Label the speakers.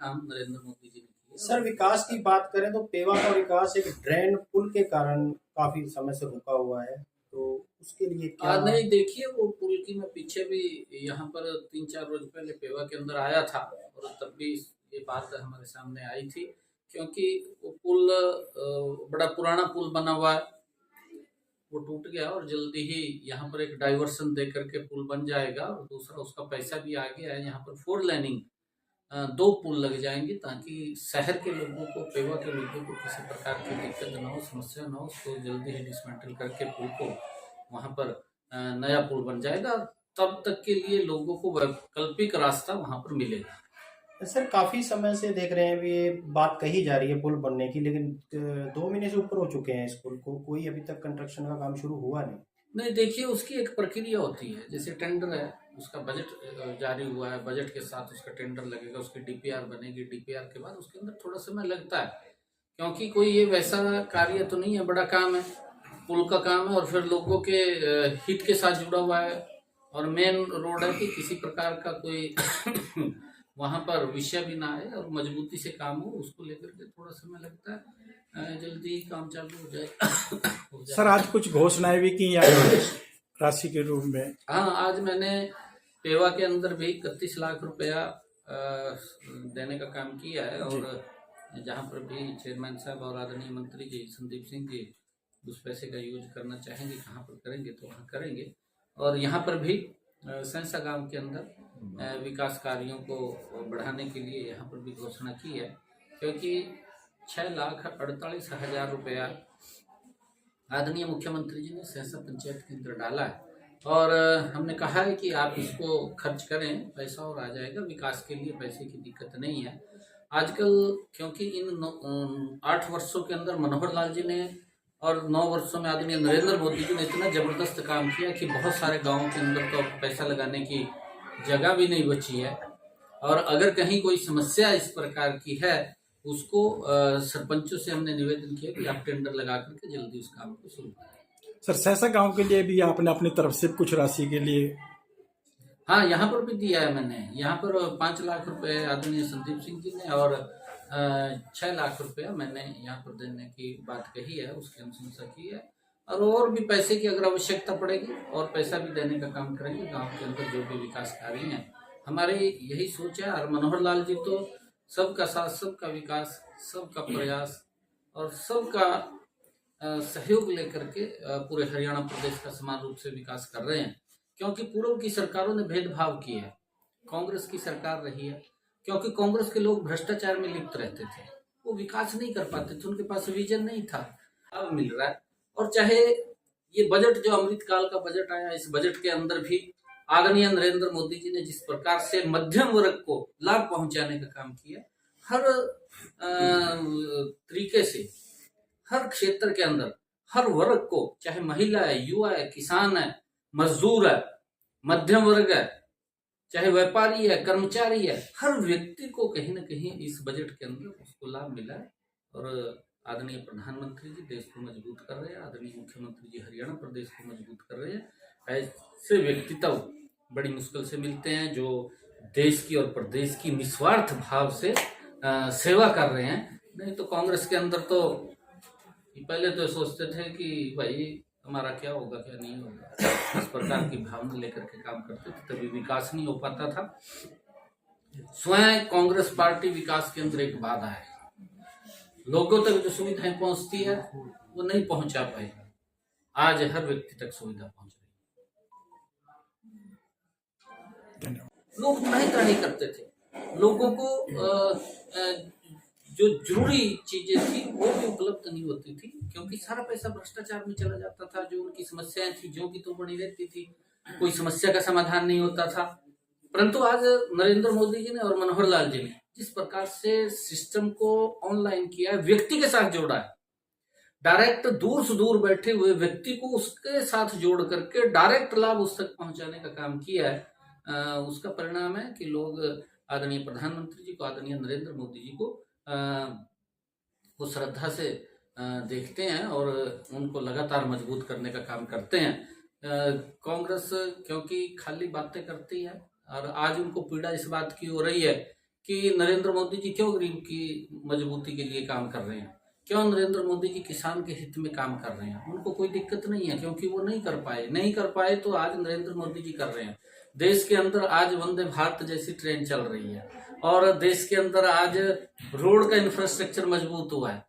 Speaker 1: काम नरेंद्र मोदी जी ने किया।
Speaker 2: सर, विकास की बात करें तो पेवा का विकास एक ड्रेन पुल के कारण काफी समय से रुका हुआ है, तो उसके लिए क्या?
Speaker 1: नहीं, देखिए वो पुल की मैं पीछे भी यहाँ पर 3-4 रोज पहले पेवा के अंदर आया था और तब भी ये बात हमारे सामने आई थी, क्योंकि वो पुल बड़ा पुराना पुल बना हुआ है, वो टूट गया और जल्दी ही यहाँ पर एक डाइवर्सन दे करके पुल बन जाएगा और दूसरा उसका पैसा भी आ गया है। यहाँ पर 4 लेनिंग 2 पुल लग जाएंगे ताकि शहर के लोगों को, पेवा के लोगों को किसी प्रकार की दिक्कत ना हो, समस्या ना हो। उसको जल्दी ही डिसमेंटल करके पुल को वहाँ पर नया पुल बन जाएगा। तब तक के लिए लोगों को वैकल्पिक रास्ता वहाँ पर मिलेगा।
Speaker 2: सर, काफी समय से देख रहे हैं, ये बात कही जा रही है पुल बनने की, लेकिन 2 महीने से ऊपर हो चुके हैं इस पुल को, कोई अभी तक कंस्ट्रक्शन का काम शुरू हुआ नहीं।
Speaker 1: नहीं, देखिए उसकी एक प्रक्रिया होती है, जैसे टेंडर है, उसका बजट जारी हुआ है, बजट के साथ उसका टेंडर लगेगा, उसकी डीपीआर बनेगी, डीपीआर के बाद उसके अंदर थोड़ा समय लगता है, क्योंकि कोई ये वैसा कार्य तो नहीं है, बड़ा काम है, पुल का काम है और फिर लोगों के हित के साथ जुड़ा हुआ है और मेन रोड है कि किसी प्रकार का कोई वहां पर विषय भी ना आए और मजबूती से काम हो, उसको लेकर के थोड़ा समय लगता है, जल्दी काम चालू हो जाए।
Speaker 3: सर, आज कुछ घोषणाएं भी की राशि के रूप में।
Speaker 1: हाँ, आज मैंने पेवा के अंदर भी 31 लाख रुपया देने का काम किया है और जहाँ पर भी चेयरमैन साहब और आदरणीय मंत्री जी संदीप सिंह जी उस पैसे का यूज करना चाहेंगे, कहाँ पर करेंगे तो वहाँ करेंगे। और यहाँ पर भी सैंसा गांव के अंदर विकास कार्यों को बढ़ाने के लिए यहाँ पर भी घोषणा की है, क्योंकि 6,48,000 रुपया आदरणीय मुख्यमंत्री जी ने सैंसा पंचायत के अंदर डाला है और हमने कहा है कि आप इसको खर्च करें, पैसा और आ जाएगा, विकास के लिए पैसे की दिक्कत नहीं है आजकल, क्योंकि इन 8 वर्षों के अंदर मनोहर लाल जी ने और 9 वर्षों में आदरणीय नरेंद्र मोदी जी ने इतना जबरदस्त काम किया कि बहुत सारे गांवों के अंदर तो पैसा लगाने की जगह भी नहीं बची है और अगर कहीं कोई समस्या इस प्रकार की है उसको सरपंचों से हमने निवेदन किया कि आप टेंडर लगा करके जल्दी उस काम को शुरू करें।
Speaker 3: सर, सैंसा गांव के लिए भी आपने अपनी तरफ से कुछ राशि के लिए?
Speaker 1: हाँ, यहाँ पर भी दिया है मैंने, यहाँ पर 5 लाख रुपए आदरणीय संदीप सिंह जी ने और 6 लाख रुपया मैंने यहाँ पर देने की बात कही है, उसकी अनुशंसा की है और भी पैसे की अगर आवश्यकता पड़ेगी और पैसा भी देने का काम करेंगे। गांव के अंदर जो भी विकास कार्य हैं हमारे यही सोच है और मनोहर लाल जी तो सबका साथ, सबका विकास, सबका प्रयास और सबका सहयोग लेकर के पूरे हरियाणा प्रदेश का समान रूप से विकास कर रहे हैं, क्योंकि पूर्व की सरकारों ने भेदभाव किए हैं, कांग्रेस की सरकार रही है, क्योंकि कांग्रेस के लोग भ्रष्टाचार में लिप्त रहते थे, वो विकास नहीं कर पाते थे, उनके पास विजन नहीं था। अब मिल रहा है और चाहे ये बजट जो अमृतकाल का बजट आया, इस बजट के अंदर भी आदरणीय नरेंद्र मोदी जी ने जिस प्रकार से मध्यम वर्ग को लाभ पहुंचाने का काम किया, हर तरीके से, हर क्षेत्र के अंदर हर वर्ग को, चाहे महिला है, युवा है, किसान है, मजदूर है, मध्यम वर्ग है, चाहे व्यापारी है, कर्मचारी है, हर व्यक्ति को कहीं ना कहीं इस बजट के अंदर उसको लाभ मिला है और आदरणीय प्रधानमंत्री जी देश को मजबूत कर रहे हैं, आदरणीय मुख्यमंत्री जी हरियाणा प्रदेश को मजबूत कर रहे हैं। ऐसे व्यक्तित्व बड़ी मुश्किल से मिलते हैं जो देश की और प्रदेश की निस्वार्थ भाव से सेवा कर रहे हैं। नहीं तो कांग्रेस के अंदर तो पहले तो सोचते थे कि भाई हमारा क्या होगा क्या नहीं होगा, इस प्रकार की भावना लेकर के काम करते थे, तभी विकास नहीं हो पाता था। स्वयं कांग्रेस पार्टी विकास के अंदर एक बाधा है, लोगों तक जो सुविधाएं पहुंचती है वो नहीं पहुंचा पाई, आज हर व्यक्ति तक सुविधा पहुंच रही। लोग नहीं करते थे, लोगों को जो जरूरी चीजें थी वो भी उपलब्ध नहीं होती थी, क्योंकि सारा पैसा भ्रष्टाचार में चला जाता था। जो उनकी समस्याएं थी जो की तो बनी रहती थी, कोई समस्या का समाधान नहीं होता था। परंतु आज नरेंद्र मोदी जी ने और मनोहर लाल जी ने जिस प्रकार से सिस्टम को ऑनलाइन किया है, व्यक्ति के साथ जोड़ा है, डायरेक्ट दूर से दूर बैठे हुए व्यक्ति को उसके साथ जोड़ करके डायरेक्ट लाभ उस तक पहुंचाने का काम किया है, उसका परिणाम है कि लोग आदरणीय प्रधानमंत्री जी को, आदरणीय नरेंद्र मोदी जी को वो श्रद्धा से देखते हैं और उनको लगातार मजबूत करने का काम करते हैं। कांग्रेस क्योंकि खाली बातें करती है और आज उनको पीड़ा इस बात की हो रही है कि नरेंद्र मोदी जी क्यों गरीब की मजबूती के लिए काम कर रहे हैं, क्यों नरेंद्र मोदी जी किसान के हित में काम कर रहे हैं। उनको कोई दिक्कत नहीं है, क्योंकि वो नहीं कर पाए तो आज नरेंद्र मोदी जी कर रहे हैं। देश के अंदर आज वंदे भारत जैसी ट्रेन चल रही है और देश के अंदर आज रोड का इंफ्रास्ट्रक्चर मजबूत हुआ है।